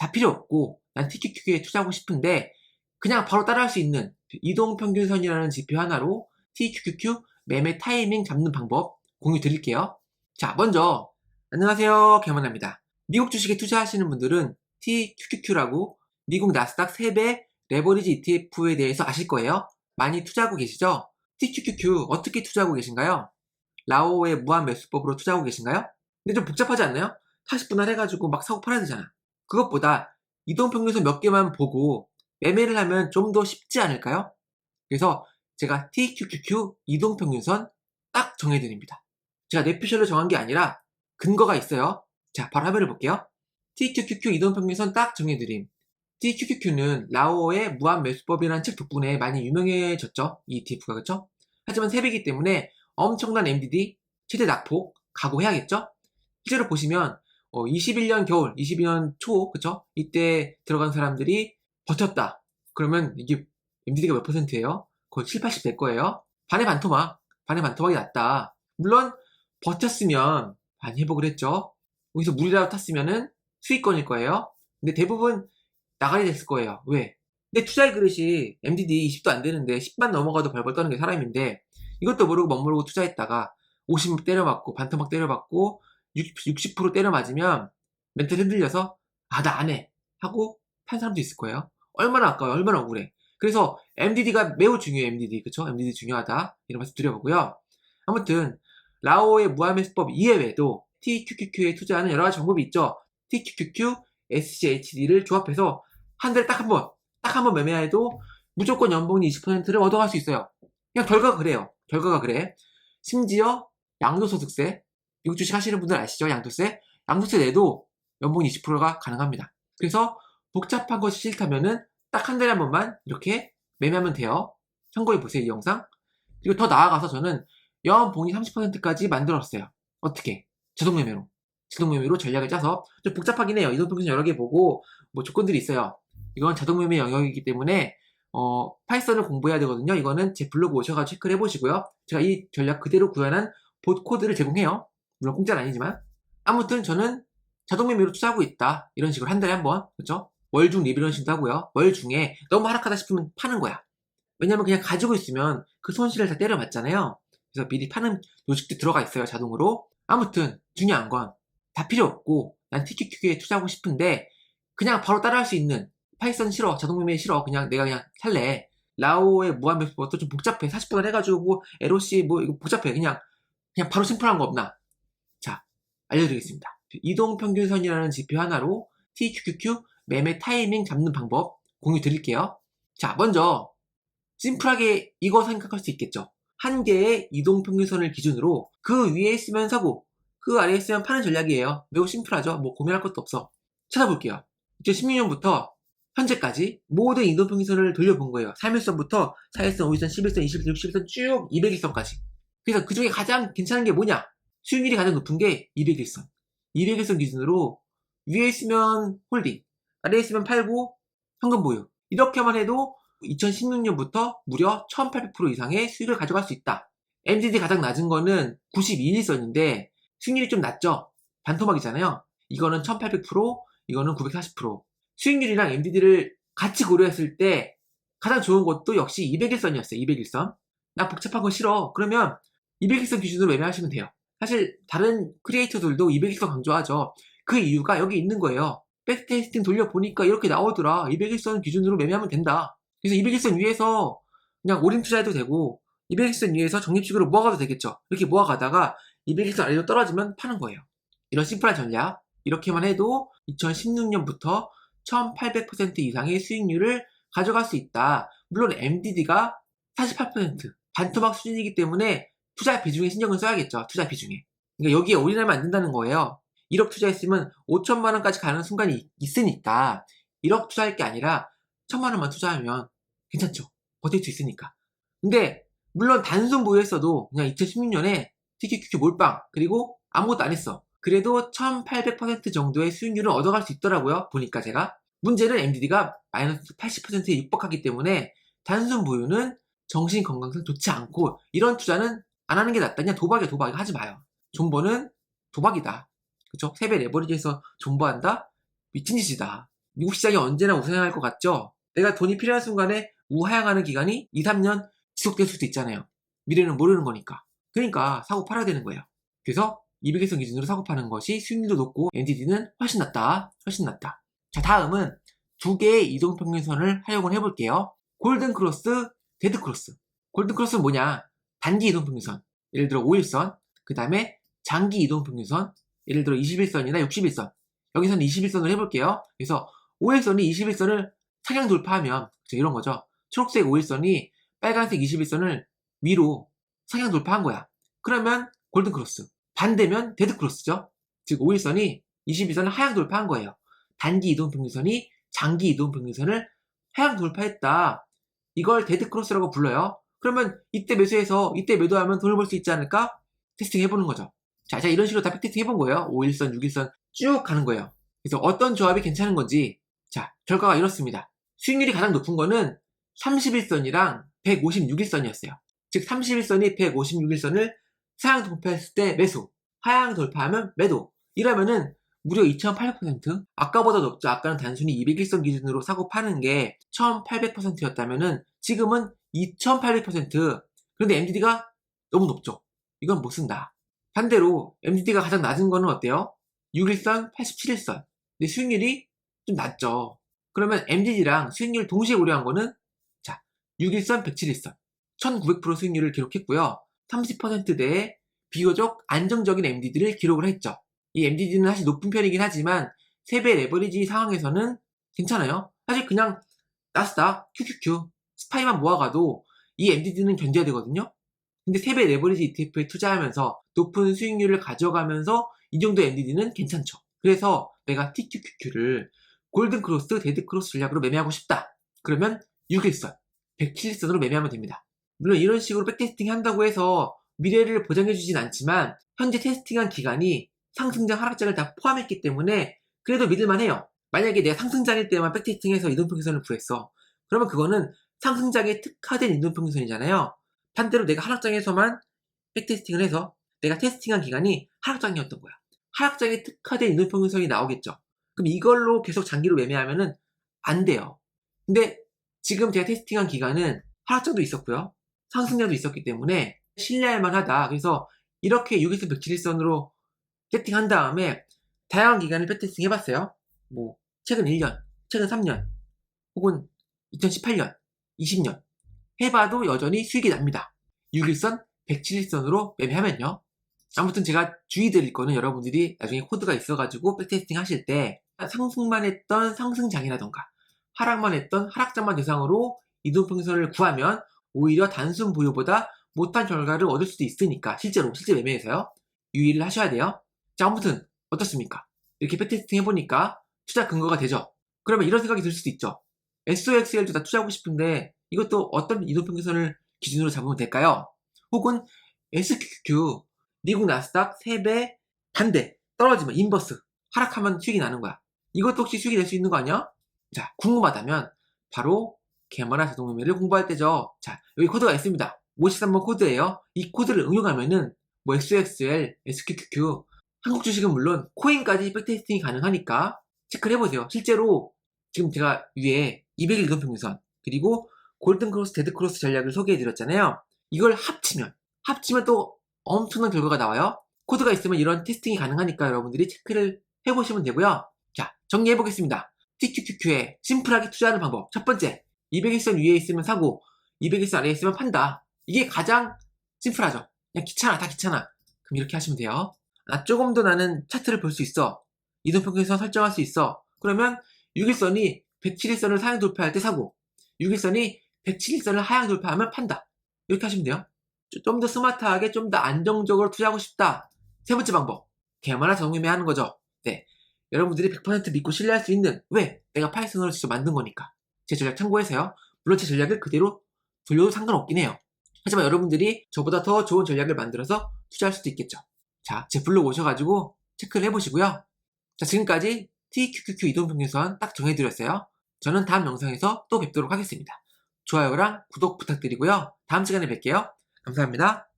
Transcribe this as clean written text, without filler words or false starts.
다 필요 없고 난 TQQQ에 투자하고 싶은데 그냥 바로 따라할 수 있는 이동평균선이라는 지표 하나로 TQQQ 매매 타이밍 잡는 방법 공유 드릴게요. 자, 먼저 안녕하세요, 개만합니다. 미국 주식에 투자하시는 분들은 TQQQ라고 미국 나스닥 3배 레버리지 ETF에 대해서 아실 거예요. 많이 투자하고 계시죠? TQQQ 어떻게 투자하고 계신가요? 라오의 무한 매수법으로 투자하고 계신가요? 근데 좀 복잡하지 않나요? 40분할 해가지고 막 사고 팔아야 되잖아. 그것보다 이동평균선 몇 개만 보고 매매를 하면 좀 더 쉽지 않을까요? 그래서 제가 TQQQ 이동평균선 딱 정해드립니다. 제가 뇌피셜로 정한 게 아니라 근거가 있어요. 자, 바로 화면을 볼게요. TQQQ 이동평균선 딱 정해드림. TQQQ는 라오의 무한매수법이라는 책 덕분에 많이 유명해졌죠. 이 ETF가, 그쵸? 하지만 세배이기 때문에 엄청난 MDD, 최대 낙폭 각오해야겠죠? 실제로 보시면 21년 겨울, 22년 초, 그쵸? 이때 들어간 사람들이 버텼다. 그러면 이게 MDD가 몇 %예요? 거의 7, 80 될 거예요. 반의 반토막이 났다. 물론 버텼으면 많이 회복을 했죠. 여기서 물이라도 탔으면은 수익권일 거예요. 근데 대부분 나가리 됐을 거예요. 왜? 근데 투자의 그릇이 MDD 20도 안 되는데 10만 넘어가도 벌벌 떠는 게 사람인데 이것도 모르고 멋모르고 투자했다가 50 때려맞고 반토막 때려맞고 60% 때려맞으면 멘탈 흔들려서 나 안 해 하고 판 사람도 있을 거예요. 얼마나 아까워요. 얼마나 억울해. 그래서 MDD가 매우 중요해요. MDD. 그쵸? MDD 중요하다. 이런 말씀 드려보고요. 아무튼 라오의 무한매수법 이외에도 TQQQ에 투자하는 여러 가지 방법이 있죠. TQQQ, SCHD를 조합해서 한 달에 딱 한 번 매매해도 무조건 연봉이 20%를 얻어갈 수 있어요. 그냥 결과가 그래요. 결과가 그래. 심지어 양도소득세, 미국 주식 하시는 분들 아시죠? 양도세 내도 연봉 20%가 가능합니다. 그래서 복잡한 것이 싫다면은 딱 한 달에 한 번만 이렇게 매매하면 돼요. 참고해 보세요, 이 영상. 그리고 더 나아가서 저는 연봉이 30%까지 만들었어요. 어떻게? 자동 매매로 전략을 짜서 좀 복잡하긴 해요. 이동평균 여러 개 보고 뭐 조건들이 있어요. 이건 자동 매매 영역이기 때문에 파이썬을 공부해야 되거든요. 이거는 제 블로그 오셔가지고 체크를 해보시고요. 제가 이 전략 그대로 구현한 봇 코드를 제공해요. 물론 공짜는 아니지만. 아무튼 저는 자동 매매로 투자하고 있다. 이런 식으로 한 달에 한 번, 그렇죠? 월중 리밸런싱도 하고요. 월 중에 너무 하락하다 싶으면 파는 거야. 왜냐면 그냥 가지고 있으면 그 손실을 다 때려 맞잖아요. 그래서 미리 파는 로직도 들어가 있어요, 자동으로. 아무튼 중요한 건 다 필요 없고 난 TQQQ에 투자하고 싶은데 그냥 바로 따라할 수 있는 파이썬 싫어, 자동 매매 싫어, 그냥 내가 그냥 살래. 라오의 무한매수법도 좀 복잡해. 40분을 해가지고 LOC 뭐 이거 복잡해. 그냥 바로 심플한 거 없나? 자, 알려드리겠습니다. 이동평균선이라는 지표 하나로 TQQQ 매매 타이밍 잡는 방법 공유 드릴게요. 자, 먼저 심플하게 이거 생각할 수 있겠죠. 한 개의 이동평균선을 기준으로 그 위에 있으면 사고 그 아래에 있으면 파는 전략이에요. 매우 심플하죠. 뭐 고민할 것도 없어. 찾아볼게요. 2016년부터 현재까지 모든 이동평균선을 돌려본 거예요. 3일선부터 4일선, 5일선, 11선, 21선, 60일선 쭉 200일선까지. 그래서 그 중에 가장 괜찮은 게 뭐냐? 수익률이 가장 높은 게 200일선. 200일선 기준으로 위에 있으면 홀딩, 아래에 있으면 팔고 현금 보유. 이렇게만 해도 2016년부터 무려 1800% 이상의 수익을 가져갈 수 있다. MDD 가장 낮은 거는 92일선인데 수익률이 좀 낮죠? 반토막이잖아요. 이거는 1800%, 이거는 940%. 수익률이랑 MDD를 같이 고려했을 때 가장 좋은 것도 역시 200일선이었어요. 200일선. 나 복잡한 거 싫어. 그러면 200일선 기준으로 매매하시면 돼요. 사실 다른 크리에이터들도 200일선 강조하죠. 그 이유가 여기 있는 거예요. 백테스팅 돌려보니까 이렇게 나오더라. 200일선 기준으로 매매하면 된다. 그래서 200일선 위에서 그냥 올인 투자해도 되고 200일선 위에서 적립식으로 모아가도 되겠죠. 이렇게 모아가다가 200일선 아래로 떨어지면 파는 거예요. 이런 심플한 전략 이렇게만 해도 2016년부터 1800% 이상의 수익률을 가져갈 수 있다. 물론 MDD가 48% 반토막 수준이기 때문에 투자 비중에 신경을 써야겠죠. 투자 비중에. 그러니까 여기에 올인하면 안 된다는 거예요. 1억 투자했으면 5천만 원까지 가는 순간이 있으니까 1억 투자할 게 아니라 1천만 원만 투자하면 괜찮죠. 버틸 수 있으니까. 근데 물론 단순 보유했어도 그냥 2016년에 TQQQ 몰빵 그리고 아무것도 안 했어. 그래도 1800% 정도의 수익률을 얻어갈 수 있더라고요. 보니까 제가. 문제는 MDD가 마이너스 80%에 육박하기 때문에 단순 보유는 정신 건강상 좋지 않고 이런 투자는 안 하는 게 낫다. 그냥 도박이야, 도박. 하지 마요. 존버는 도박이다. 그쵸? 3배 레버리지에서 존버한다? 미친 짓이다. 미국 시장이 언제나 우상향할 것 같죠? 내가 돈이 필요한 순간에 우하향하는 기간이 2, 3년 지속될 수도 있잖아요. 미래는 모르는 거니까. 그러니까 사고 팔아야 되는 거예요. 그래서 200일선 기준으로 사고 파는 것이 수익률도 높고 NTD는 훨씬 낫다. 훨씬 낫다. 자, 다음은 두 개의 이동평균선을 활용을 해볼게요. 골든크로스, 데드크로스. 골든크로스는 뭐냐? 단기 이동평균선. 예를 들어 5일선. 그 다음에 장기 이동평균선. 예를 들어 21선이나 61선. 여기서는 21선을 해볼게요. 그래서 5일선이 21선을 상향 돌파하면 이런 거죠. 초록색 5일선이 빨간색 21선을 위로 상향 돌파한 거야. 그러면 골든크로스. 반대면 데드크로스죠. 즉 5일선이 21선을 하향 돌파한 거예요. 단기 이동평균선이 장기 이동평균선을 하향 돌파했다. 이걸 데드크로스라고 불러요. 그러면 이때 매수해서 이때 매도하면 돈을 벌 수 있지 않을까? 테스팅 해보는 거죠. 자, 이런 식으로 다 백테스팅 해본 거예요. 5일선, 6일선 쭉 가는 거예요. 그래서 어떤 조합이 괜찮은 건지, 자, 결과가 이렇습니다. 수익률이 가장 높은 거는 31선이랑 156일선이었어요. 즉 31선이 156일선을 상향 돌파했을 때 매수, 하향 돌파하면 매도. 이러면은 무려 2800%? 아까보다 높죠. 아까는 단순히 200일선 기준으로 사고 파는 게 1800%였다면은 지금은 2800%. 그런데 MDD가 너무 높죠. 이건 못 쓴다. 반대로 MDD가 가장 낮은 거는 어때요? 6일선, 87일선. 근데 수익률이 좀 낮죠. 그러면 MDD랑 수익률 동시에 고려한 거는 자, 6일선, 107일선. 1900% 수익률을 기록했고요. 30%대의 비교적 안정적인 MDD를 기록을 했죠. 이 MDD는 사실 높은 편이긴 하지만 3배 레버리지 상황에서는 괜찮아요. 사실 그냥 나스닥, QQQ, 스파이만 모아가도 이 MDD는 견뎌야 되거든요. 근데 3배 레버리지 ETF에 투자하면서 높은 수익률을 가져가면서 이 정도 MDD는 괜찮죠. 그래서 내가 TQQQ를 골든크로스, 데드크로스 전략으로 매매하고 싶다. 그러면 6일선, 107일선으로 매매하면 됩니다. 물론 이런 식으로 백테스팅 한다고 해서 미래를 보장해주진 않지만 현재 테스팅한 기간이 상승장, 하락장을 다 포함했기 때문에 그래도 믿을만 해요. 만약에 내가 상승장일 때만 백테스팅해서 이동평균선을 구했어. 그러면 그거는 상승장에 특화된 이동평균선이잖아요. 반대로 내가 하락장에서만 백테스팅을 해서 내가 테스팅한 기간이 하락장이었던 거야. 하락장에 특화된 이동평균선이 나오겠죠. 그럼 이걸로 계속 장기로 매매하면은 안 돼요. 근데 지금 제가 테스팅한 기간은 하락장도 있었고요. 상승장도 있었기 때문에 신뢰할 만하다. 그래서 이렇게 6일선, 107일선으로 세팅한 다음에 다양한 기간을 백테스팅 해봤어요. 뭐 최근 1년, 최근 3년, 혹은 2018년, 20년 해봐도 여전히 수익이 납니다. 6일선, 107일선으로 매매하면요. 아무튼 제가 주의 드릴 거는 여러분들이 나중에 코드가 있어가지고 백테스팅 하실 때 상승만 했던 상승장이라던가 하락만 했던 하락장만 대상으로 이동평균선을 구하면 오히려 단순 보유보다 못한 결과를 얻을 수도 있으니까 실제 매매에서요. 유의를 하셔야 돼요. 자, 아무튼 어떻습니까? 이렇게 백테스팅 해보니까 투자 근거가 되죠. 그러면 이런 생각이 들 수도 있죠. SOXL도 다 투자하고 싶은데 이것도 어떤 이동평균선을 기준으로 잡으면 될까요? 혹은 SQQQ 미국 나스닥 3배 반대 떨어지면 인버스 하락하면 수익이 나는 거야. 이것도 혹시 수익이 될 수 있는 거 아니야? 자, 궁금하다면 바로 개만한 자동매매를 공부할 때죠. 자, 여기 코드가 있습니다. 53번 코드예요. 이 코드를 응용하면은 뭐 XOXL, SQQQ 한국 주식은 물론 코인까지 백테스팅이 가능하니까 체크를 해보세요. 실제로 지금 제가 위에 200일 이동평균선 그리고 골든크로스, 데드크로스 전략을 소개해드렸잖아요. 이걸 합치면 또 엄청난 결과가 나와요. 코드가 있으면 이런 테스팅이 가능하니까 여러분들이 체크를 해보시면 되고요. 자, 정리해보겠습니다. TQQQ에 심플하게 투자하는 방법. 첫 번째, 200일선 위에 있으면 사고 200일선 아래에 있으면 판다. 이게 가장 심플하죠. 그냥 다 귀찮아. 그럼 이렇게 하시면 돼요. 조금 더 나는 차트를 볼 수 있어. 이동평균선 설정할 수 있어. 그러면 6일선이 107일선을 상향 돌파할 때 사고 6일선이 107일선을 하향 돌파하면 판다. 이렇게 하시면 돼요. 좀 더 스마트하게 좀 더 안정적으로 투자하고 싶다. 세 번째 방법. 개만한 자동매매 하는 거죠. 네. 여러분들이 100% 믿고 신뢰할 수 있는 왜? 내가 파이썬으로 직접 만든 거니까. 제 전략 참고해서요. 물론 제 전략을 그대로 돌려도 상관없긴 해요. 하지만 여러분들이 저보다 더 좋은 전략을 만들어서 투자할 수도 있겠죠. 자, 제 블로그 오셔가지고 체크를 해보시고요. 자, 지금까지 TQQQ 이동평균선 딱 정해드렸어요. 저는 다음 영상에서 또 뵙도록 하겠습니다. 좋아요랑 구독 부탁드리고요. 다음 시간에 뵐게요. 감사합니다.